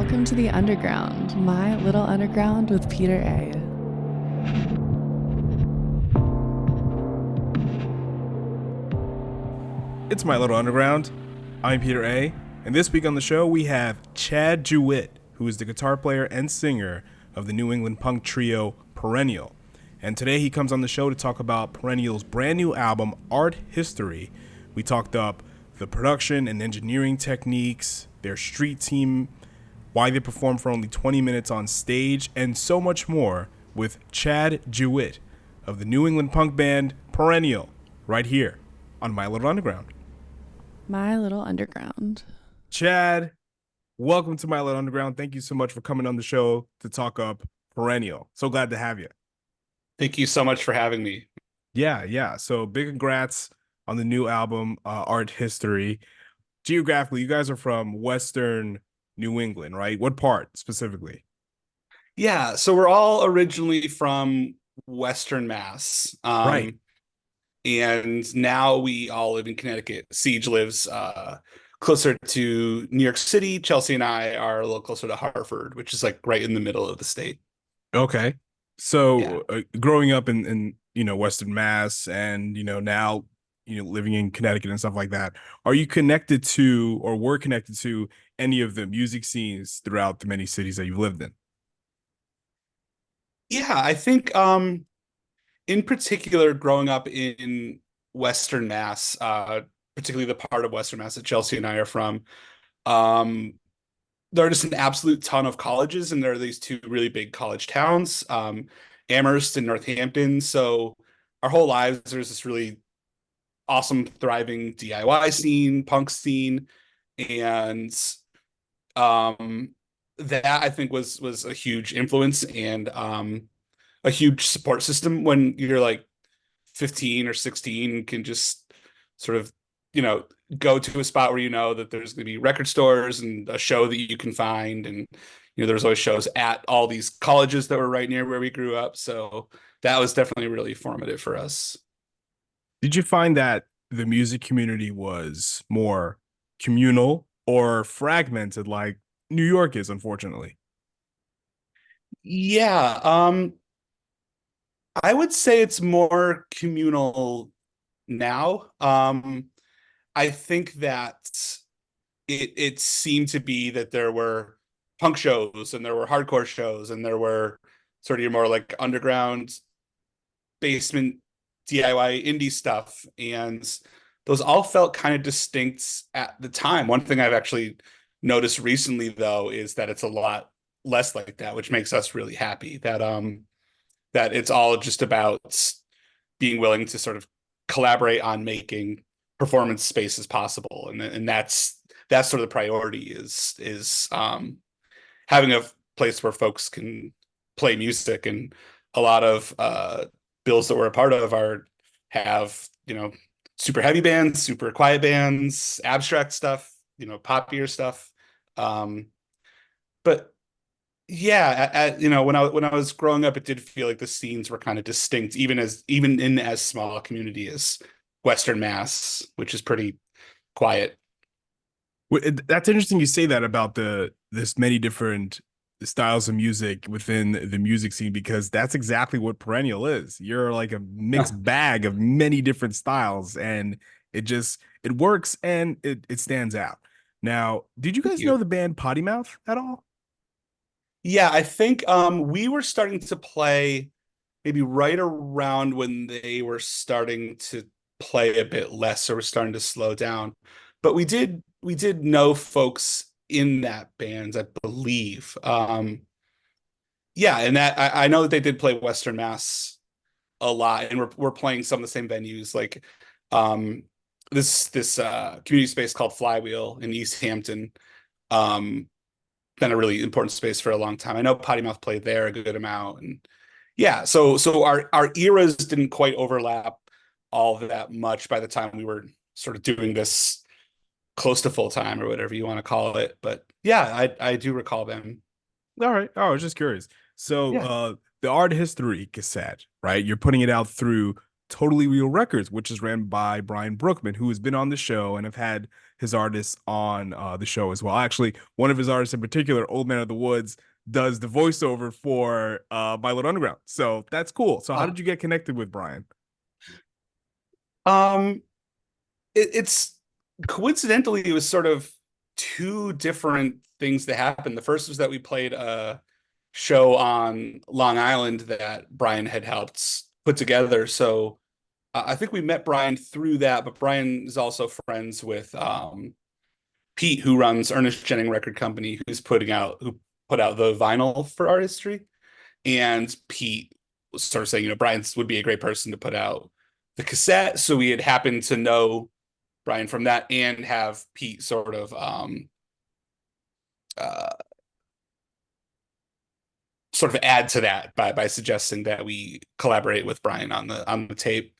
Welcome to the Underground, my little underground with Peter A. It's My Little Underground. I'm Peter A. And this week on the show, we have Chad Jewitt, who is the guitar player and singer of the New England punk trio Perennial. And today he comes on the show to talk about Perennial's brand new album, Art History. We talked up the production and engineering techniques, their street team, why they perform for only 20 minutes on stage, and so much more with Chad Jewitt of the New England punk band Perennial, right here on My Little Underground. My little underground. Chad, welcome to My Little Underground. Thank you so much for coming on the show to talk up Perennial. So glad to have you. Thank you so much for having me. Yeah. So big congrats on the new album, Art History. Geographically, you guys are from Western New England, right? What part specifically? Yeah, so we're all originally from Western Mass. Right. And now we all live in Connecticut. Siege lives closer to New York City. Chelsea and I are a little closer to Hartford, which is like right in the middle of the state. Okay. Yeah. So growing up in Western Mass and now living in Connecticut and stuff like that, are you connected to or were connected to any of the music scenes throughout the many cities that you've lived in? Yeah, I think in particular growing up in Western Mass, particularly the part of Western Mass that Chelsea and I are from, um, there are just an absolute ton of colleges, and there are these two really big college towns, Amherst and Northampton. So our whole lives, there's this really awesome, thriving DIY scene, punk scene, and um, that I think was a huge influence and a huge support system when you're like 15 or 16, can just sort of, you know, go to a spot where you know that there's going to be record stores and a show that you can find. And, there's always shows at all these colleges that were right near where we grew up. So that was definitely really formative for us. Did you find that the music community was more communal or fragmented like New York is, unfortunately? Yeah. I would say it's more communal now. I think that it seemed to be that there were punk shows and there were hardcore shows and there were sort of your more like underground basement DIY indie stuff, and those all felt kind of distinct at the time. One thing I've actually noticed recently though is that it's a lot less like that, which makes us really happy that it's all just about being willing to sort of collaborate on making performance spaces possible, and that's sort of the priority is having a place where folks can play music. And a lot of bills that we're a part of are have super heavy bands, super quiet bands, abstract stuff, poppier stuff. um but yeah, when I was growing up, it did feel like the scenes were kind of distinct, even in as small a community as Western Mass, which is pretty quiet. That's interesting you say that about this many different styles of music within the music scene, because that's exactly what Perennial is. You're like a mixed bag of many different styles, and it works and it stands out. Now, did you Thank guys know you. the band Potty Mouth at all? Yeah, I think we were starting to play maybe right around when they were starting to play a bit less, so we're starting to slow down. But we did know folks in that band, I believe. Yeah, and that I know that they did play Western Mass a lot, and we're playing some of the same venues, like um this community space called Flywheel in East Hampton. Um, been a really important space for a long time. I know Potty Mouth played there a good amount, and yeah, so our eras didn't quite overlap all that much by the time we were sort of doing this close to full time or whatever you want to call it. But yeah, I do recall them. All right. Oh, I was just curious. So, Yeah. the art history cassette, right? You're putting it out through Totally Real Records, which is ran by Brian Brookman, who has been on the show and have had his artists on the show as well. Actually, one of his artists in particular, Old Man of the Woods, does the voiceover for My Little Underground. So that's cool. So how Oh. did you get connected with Brian? Um, it's coincidentally it was sort of two different things that happened. The first was that we played a show on Long Island that Brian had helped put together. So I think we met Brian through that, but Brian is also friends with Pete, who runs Ernest Jennings Record Company, who put out the vinyl for artistry. And Pete was sort of saying, Brian would be a great person to put out the cassette. So we had happened to know Brian from that and have Pete uh, sort of add to that by suggesting that we collaborate with Brian on the tape.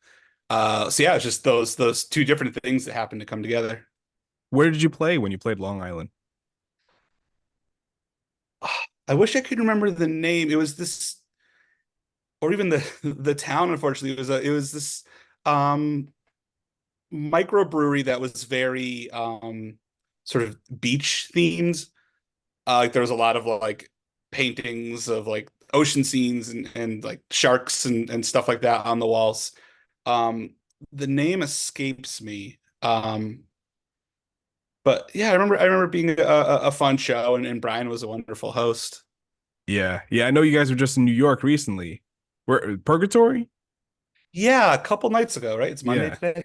So yeah, it's just those two different things that happened to come together. Where did you play when you played Long Island? I wish I could remember the name. It was this, or even the the town. Unfortunately, it was this um microbrewery that was very sort of beach themed. Like there was a lot of like paintings of like ocean scenes and like sharks and stuff like that on the walls. Um, the name escapes me. But yeah, I remember being a fun show, and Brian was a wonderful host. Yeah, yeah. I know you guys were just in New York recently. Where Purgatory? Yeah, a couple nights ago, right? It's Monday Yeah. today.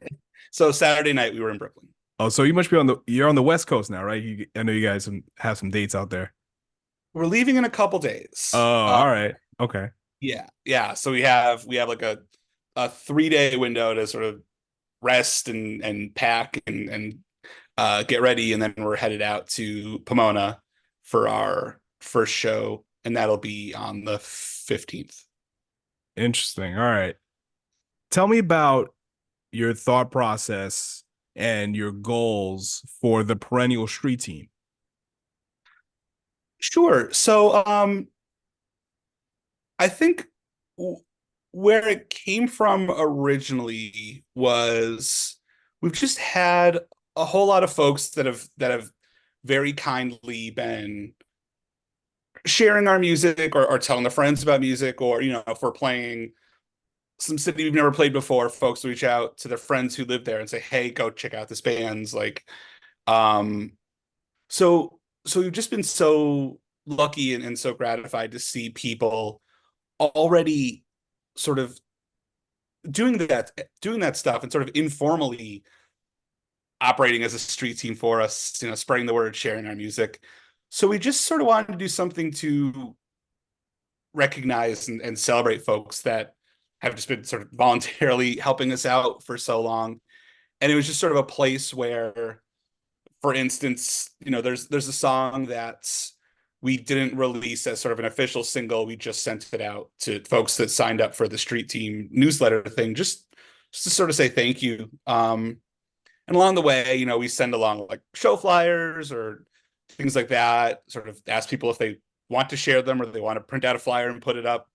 So Saturday night we were in Brooklyn. Oh, so you must be on you're on the West Coast now, right? I know you guys have some dates out there. We're leaving in a couple Oh, days. all right. Okay. Yeah, yeah. So we have like a 3 day window to sort of rest and pack and get ready, and then we're headed out to Pomona for our first show, and that'll be on the 15th. Interesting. All right. Tell me about your thought process and your goals for the perennial street team. Sure. So I think where it came from originally was we've just had a whole lot of folks that have very kindly been sharing our music or telling their friends about music, or if we're playing some city we've never played before, folks reach out to their friends who live there and say, hey, go check out this band's like um so we've just been so lucky and so gratified to see people already sort of doing that stuff and sort of informally operating as a street team for us, spreading the word, sharing our music. So we just sort of wanted to do something to recognize and celebrate folks that have just been sort of voluntarily helping us out for so long. And it was just sort of a place where, for instance, there's a song that we didn't release as sort of an official single. We just sent it out to folks that signed up for the street team newsletter thing, just to sort of say thank you. And along the way, we send along like show flyers or things like that, sort of ask people if they want to share them or they want to print out a flyer and put it up,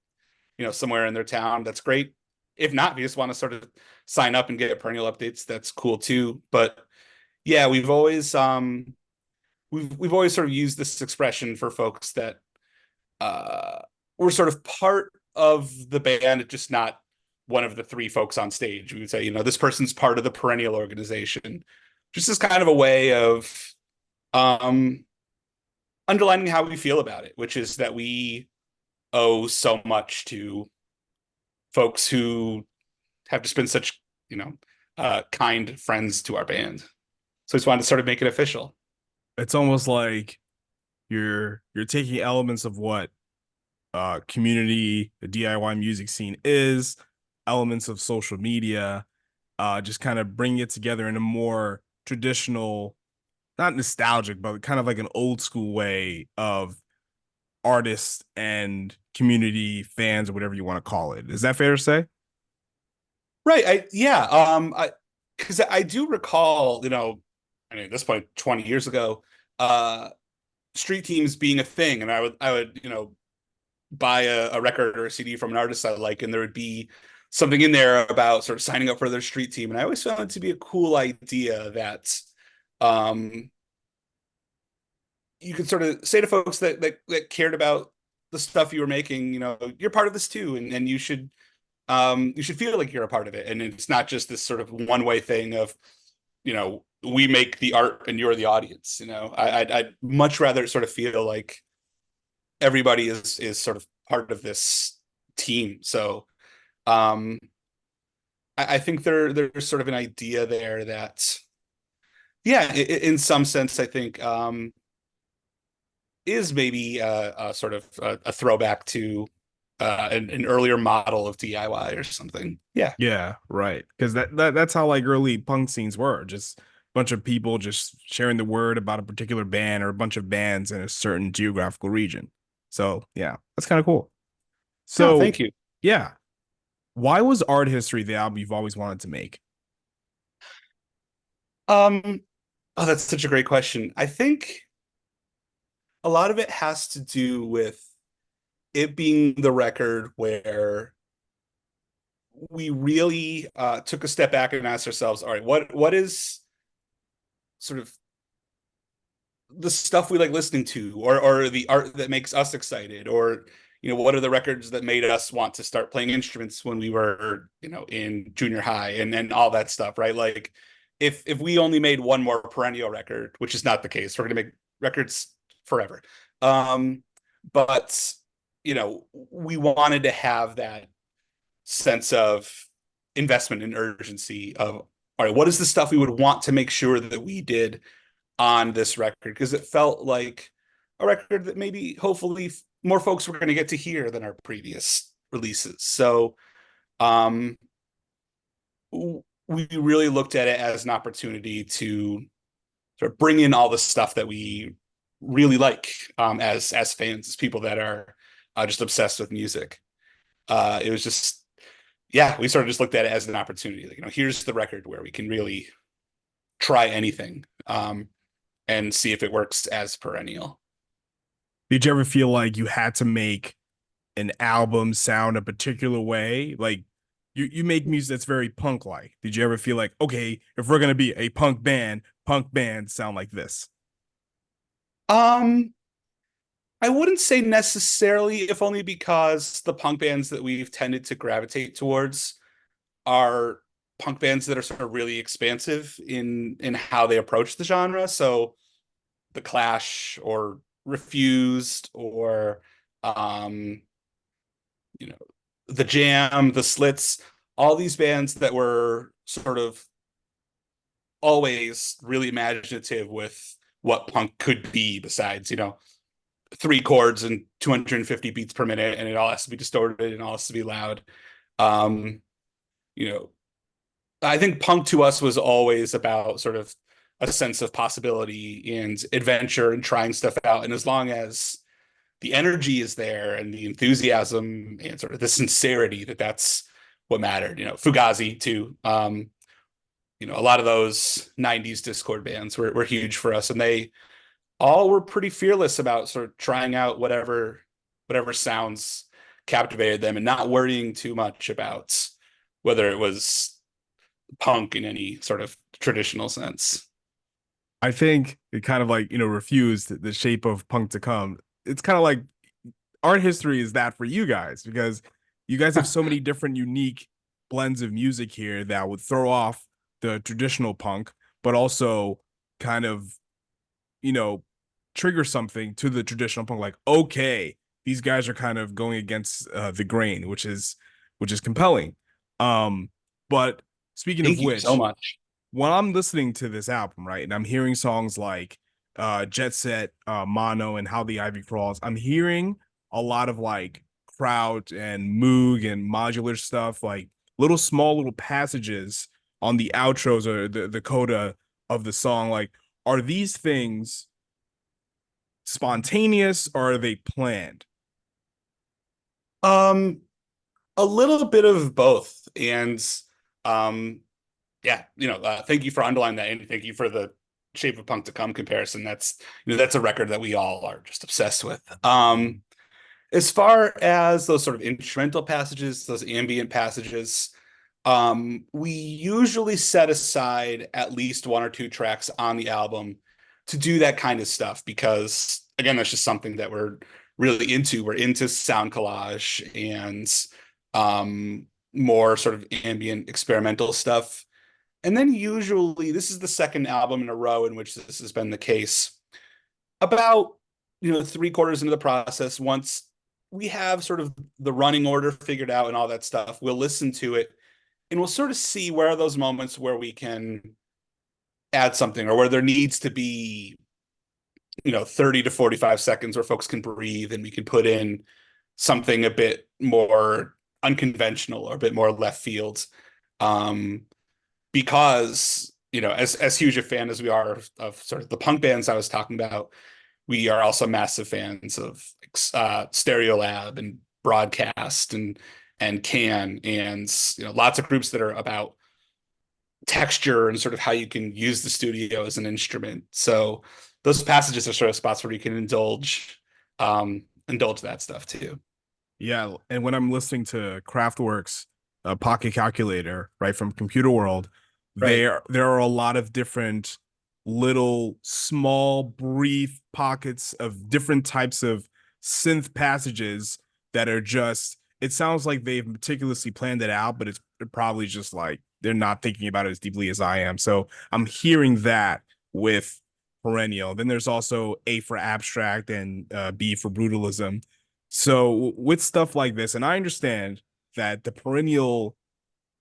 somewhere in their town. That's great. If not, if you just want to sort of sign up and get perennial updates, that's cool too. But yeah, we've always sort of used this expression for folks that uh were sort of part of the band, just not one of the three folks on stage. We would say, this person's part of the Perennial Organization, just as kind of a way of um underlining how we feel about it, which is that we owe so much to folks who have just been such, kind friends to our band. So I just wanted to sort of make it official. It's almost like you're taking elements of what community, the DIY music scene is, elements of social media, just kind of bringing it together in a more traditional, not nostalgic, but kind of like an old school way of artists and community fans or whatever you want to call it. Is that fair to say? Right. Yeah. Because I do recall, I mean, at this point, 20 years ago, uh, street teams being a thing, and I would, buy a record or a CD from an artist I like, and there would be something in there about sort of signing up for their street team. And I always found it to be a cool idea that um, you could sort of say to folks that cared about the stuff you were making, you're part of this too, and you should feel like you're a part of it, and it's not just this sort of one way thing of we make the art and you're the audience. I'd much rather sort of feel like everybody is sort of part of this team. So um, I think there's sort of an idea there that, yeah, in some sense, I think is maybe a sort of a throwback to an earlier model of DIY or something. Yeah. Yeah, right. Because that's how like early punk scenes were. Just a bunch of people just sharing the word about a particular band or a bunch of bands in a certain geographical region. So yeah, that's kind of cool. No, So thank you. yeah, why was Art History the album you've always wanted to make? Um, oh, that's such a great question. I think a lot of it has to do with it being the record where we really took a step back and asked ourselves, all right, what is sort of the stuff we like listening to, or the art that makes us excited, or what are the records that made us want to start playing instruments when we were in junior high, and all that stuff, right? Like if we only made one more Perennial record, which is not the case, we're going to make records forever. um but we wanted to have that sense of investment and urgency of, all right, what is the stuff we would want to make sure that we did on this record, because it felt like a record that maybe hopefully more folks were going to get to hear than our previous releases. So um we really looked at it as an opportunity to sort of bring in all the stuff that we really like, as fans, as people that are just obsessed with music. It was just, yeah, we sort of just looked at it as an opportunity, like, here's the record where we can really try anything, and see if it works as Perennial. Did you ever feel like you had to make an album sound a particular way? Like you make music that's very punk like. Did you ever feel like, okay, if we're gonna be a punk band sound like this? Um, I wouldn't say necessarily, if only because the punk bands that we've tended to gravitate towards are punk bands that are sort of really expansive in how they approach the genre. So The Clash or Refused or um, you know, The Jam, The Slits, all these bands that were sort of always really imaginative with what punk could be, besides, three chords and 250 beats per minute, and it all has to be distorted and all has to be loud. Um, you know, I think punk to us was always about sort of a sense of possibility and adventure and trying stuff out. And as long as the energy is there and the enthusiasm and sort of the sincerity, that's what mattered. Fugazi too. A lot of those 90s Discord bands were huge for us, and they all were pretty fearless about sort of trying out whatever sounds captivated them, and not worrying too much about whether it was punk in any sort of traditional sense. I think it kind of like, refused the shape of punk to come. It's kind of like Art History is that for you guys, because you guys have so many different unique blends of music here that would throw off the traditional punk, but also kind of, you know, trigger something to the traditional punk. Like, okay, these guys are kind of going against the grain, which is compelling. Um, but speaking of Thank you so which, much. when I'm listening to this album, right, and I'm hearing songs like Jet Set, Mono, and How the Ivy Crawls, I'm hearing a lot of like crowd and moog and modular stuff, like little small little passages on the outros or the coda of the song. Like, are these things spontaneous or are they planned? Um, a little bit of both, and um, yeah, thank you for underlining that, and thank you for the Shape of Punk to Come comparison. That's a record that we all are just obsessed with. As far as those sort of instrumental passages, those ambient passages, we usually set aside at least one or two tracks on the album to do that kind of stuff because, again, that's just something that we're really into. We're into sound collage and more sort of ambient experimental stuff. And then usually, this is the second album in a row in which this has been the case. About, three-quarters into the process, once we have sort of the running order figured out and all that stuff, we'll listen to it and we'll sort of see where are those moments where we can add something or where there needs to be 30 to 45 seconds where folks can breathe and we can put in something a bit more unconventional or a bit more left field. um because as huge a fan as we are of sort of the punk bands I was talking about, we are also massive fans of Stereolab and Broadcast and Can, and lots of groups that are about texture and sort of how you can use the studio as an instrument. So those passages are sort of spots where you can indulge that stuff too. Yeah, and when I'm listening to Kraftwerk's Pocket Calculator, right from Computer World, Right. there are a lot of different little small brief pockets of different types of synth passages that are just it sounds like they've meticulously planned it out, but it's probably just like they're not thinking about it as deeply as I am. So I'm hearing that with Perennial. Then there's also A for abstract and B for brutalism. So with stuff like this, and I understand that the Perennial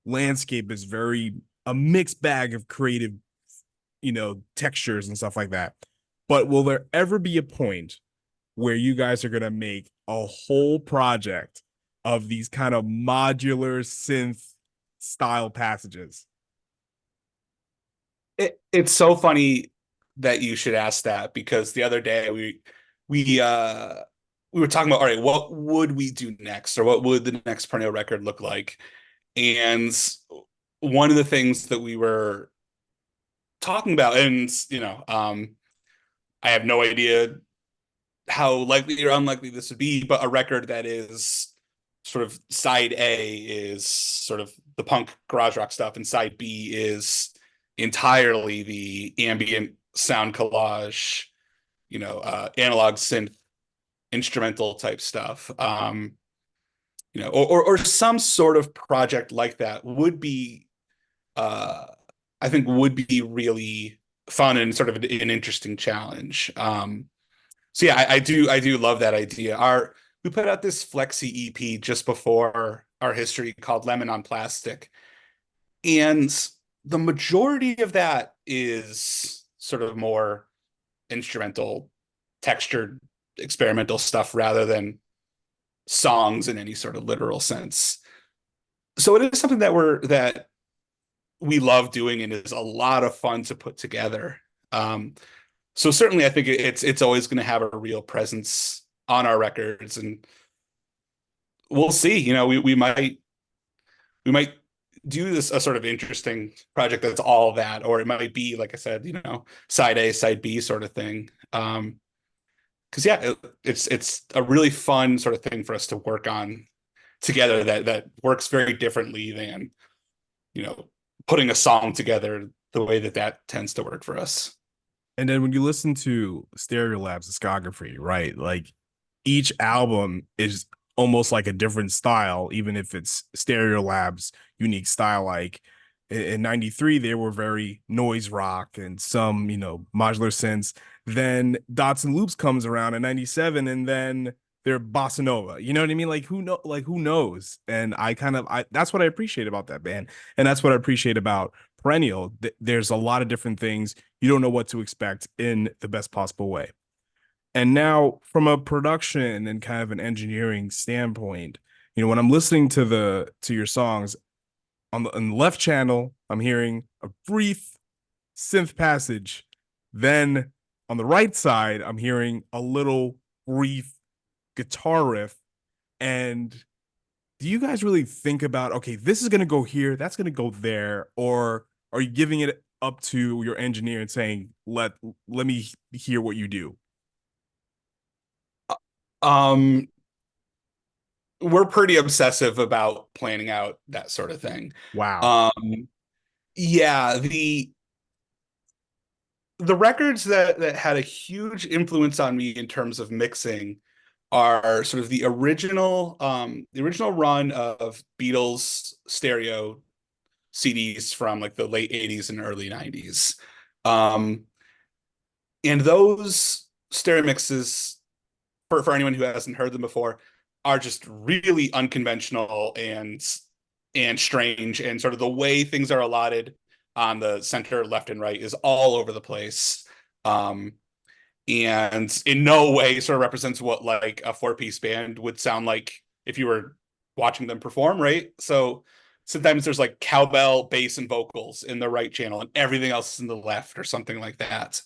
landscape is very a mixed bag of creative, textures and stuff like that. But will there ever be a point where you guys are going to make a whole project of these kind of modular synth style passages? It's so funny that you should ask that because the other day we uh we were talking about, all right, what would we do next, or what would the next Perennial record look like? And one of the things that we were talking about, and I have no idea how likely or unlikely this would be, but a record that is sort of side A is sort of the punk garage rock stuff, and side B is entirely the ambient sound collage, analog synth instrumental type stuff. Or some sort of project like that would be, uh, I think, would be really fun and sort of an interesting challenge. So yeah, I do love that idea. We put out this Flexi EP just before our history called Lemon on Plastic, and the majority of that is sort of more instrumental, textured, experimental stuff rather than songs in any sort of literal sense. So it is something that we love doing and is a lot of fun to put together. So certainly, I think it's always going to have a real presence on our records, and we'll see. We might do this a sort of interesting project that's all that, or it might be, like I said, side A, side B sort of thing. Because yeah, it's a really fun sort of thing for us to work on together that works very differently than you know putting a song together the way that tends to work for us. And then when you listen to Stereolab's discography, right? Like each album is almost like a different style, even if it's Stereolab's unique style. Like in '93, they were very noise rock and some, modular synths. Then Dots and Loops comes around in '97, and then they're bossa nova. You know what I mean? Like who knows? And I that's what I appreciate about that band, and that's what I appreciate about Perennial. There's a lot of different things you don't know what to expect in the best possible way. And now, from a production and kind of an engineering standpoint, when I'm listening to your songs on the left channel, I'm hearing a brief synth passage. Then on the right side, I'm hearing a little brief guitar riff. And do you guys really think about, okay, this is going to go here, that's going to go there, or are you giving it up to your engineer and saying, let me hear what you do? Um, we're pretty obsessive about planning out that sort of thing. Wow. Um, yeah, the records that had a huge influence on me in terms of mixing are sort of the original run of Beatles stereo CDs from like the late 80s and early 90s. Um, and those stereo mixes, for anyone who hasn't heard them before, are just really unconventional and strange, and sort of the way things are allotted on the center, left, and right is all over the place. Um, and in no way sort of represents what like a four-piece band would sound like if you were watching them perform, right? So sometimes there's like cowbell, bass, and vocals in the right channel, and everything else is in the left or something like that.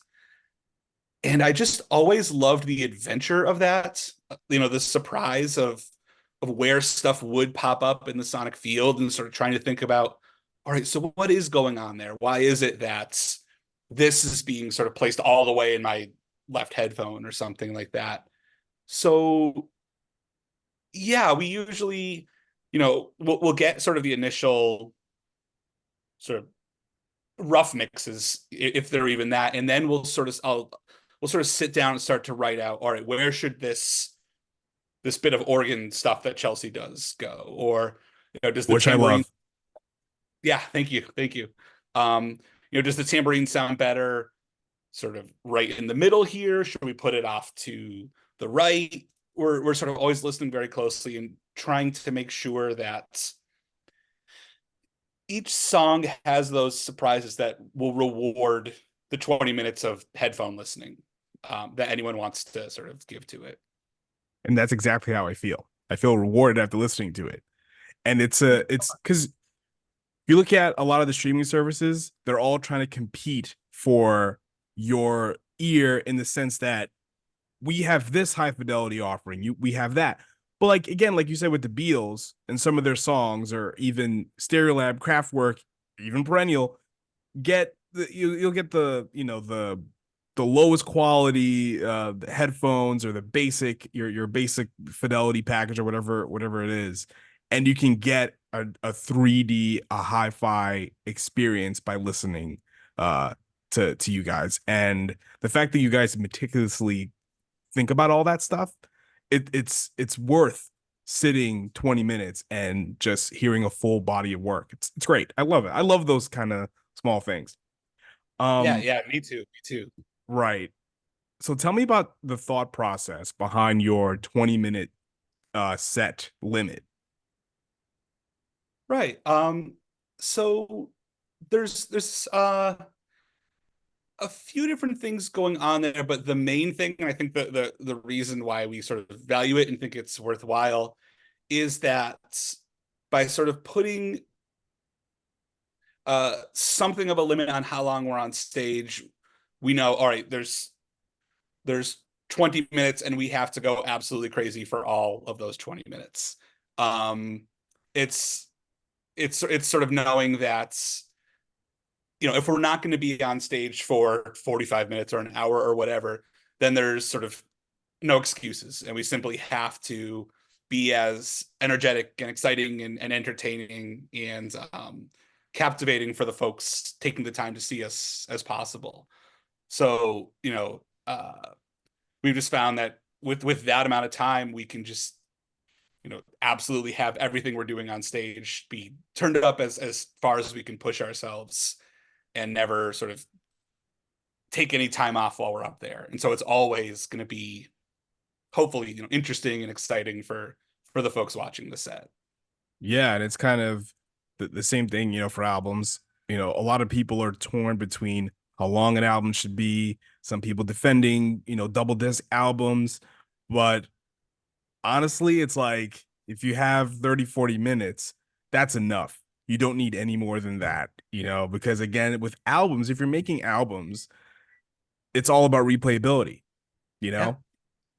And I just always loved the adventure of that, the surprise of where stuff would pop up in the sonic field, and sort of trying to think about, all right, so what is going on there? Why is it that this is being sort of placed all the way in my left headphone or something like that? So yeah, we usually, we'll get sort of the initial sort of rough mixes, if they're even that, and then we'll sort of sit down and start to write out, all right, where should this bit of organ stuff that Chelsea does go? Or, does the Which I tambourine, love. yeah, thank you. um does the tambourine sound better sort of right in the middle here? Should we put it off to the right? We're sort of always listening very closely and trying to make sure that each song has those surprises that will reward the 20 minutes of headphone listening, that anyone wants to sort of give to it. And that's exactly how I feel. I feel rewarded after listening to it. And it's because you look at a lot of the streaming services, they're all trying to compete for your ear in the sense that we have this high fidelity offering, we have that. But like again, like you said with the Beatles and some of their songs, or even Stereolab, Kraftwerk, even Perennial, you'll get the lowest quality headphones, or the basic your basic fidelity package, or whatever it is, and you can get a 3D, a hi-fi experience by listening uh to you guys. And the fact that you guys meticulously think about all that stuff, it's worth sitting 20 minutes and just hearing a full body of work. It's great. I love it. I love those kind of small things. Yeah, um yeah, me too. right. So tell me about the thought process behind your 20-minute set limit. Right. So there's a few different things going on there, but the main thing, and I think the reason why we sort of value it and think it's worthwhile, is that by sort of putting something of a limit on how long we're on stage, we know, all right, there's 20 minutes and we have to go absolutely crazy for all of those 20 minutes. Um, it's it's sort of knowing that, if we're not going to be on stage for 45 minutes or an hour or whatever, then there's sort of no excuses, and we simply have to be as energetic and exciting and entertaining and captivating for the folks taking the time to see us as possible. So, we've just found that with that amount of time, we can just, absolutely have everything we're doing on stage be turned up as far as we can push ourselves, and never sort of take any time off while we're up there. And so it's always going to be, hopefully, interesting and exciting for the folks watching the set. Yeah, and it's kind of the same thing, for albums. A lot of people are torn between how long an album should be. Some people defending, double disc albums. But honestly, it's like if you have 30, 40 minutes, that's enough. You don't need any more than that, because again, with albums, if you're making albums, it's all about replayability, you Yeah. know?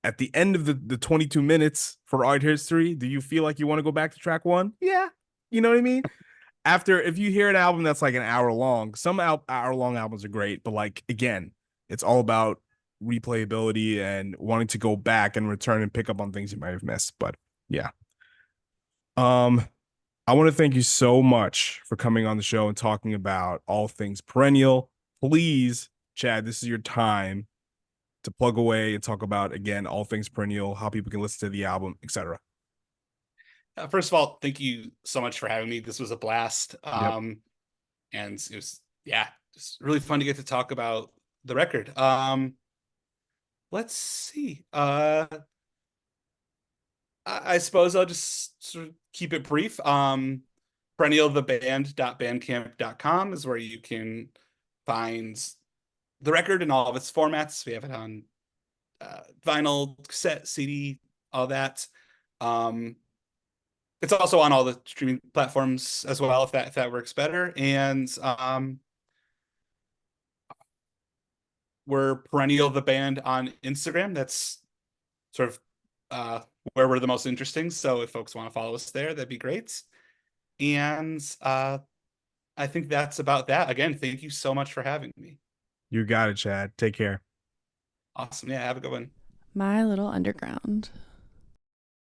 At the end of the 22 minutes for art history, do you feel like you want to go back to track one? Yeah. You know what I mean? After, if you hear an album that's like an hour long, some hour long albums are great, but like again, it's all about replayability and wanting to go back and return and pick up on things you might have missed. But yeah. Um, I want to thank you so much for coming on the show and talking about all things perennial. Please, Chad, this is your time to plug away and talk about again all things perennial, how people can listen to the album, etc. First of all, thank you so much for having me. This was a blast. Yep. And it was, yeah, just really fun to get to talk about the record. Let's see. I suppose I'll just sort of keep it brief. Perennialtheband.bandcamp.com is where you can find the record in all of its formats. We have it on vinyl, cassette, CD, all that. Um, it's also on all the streaming platforms as well, if that works better. And we're Perennial the Band on Instagram. That's sort of uh, where we're the most interesting. So if folks want to follow us there, that'd be great. And I think that's about that. Again, thank you so much for having me. You got it, Chad. Take care. Awesome. Yeah, have a good one. My little underground.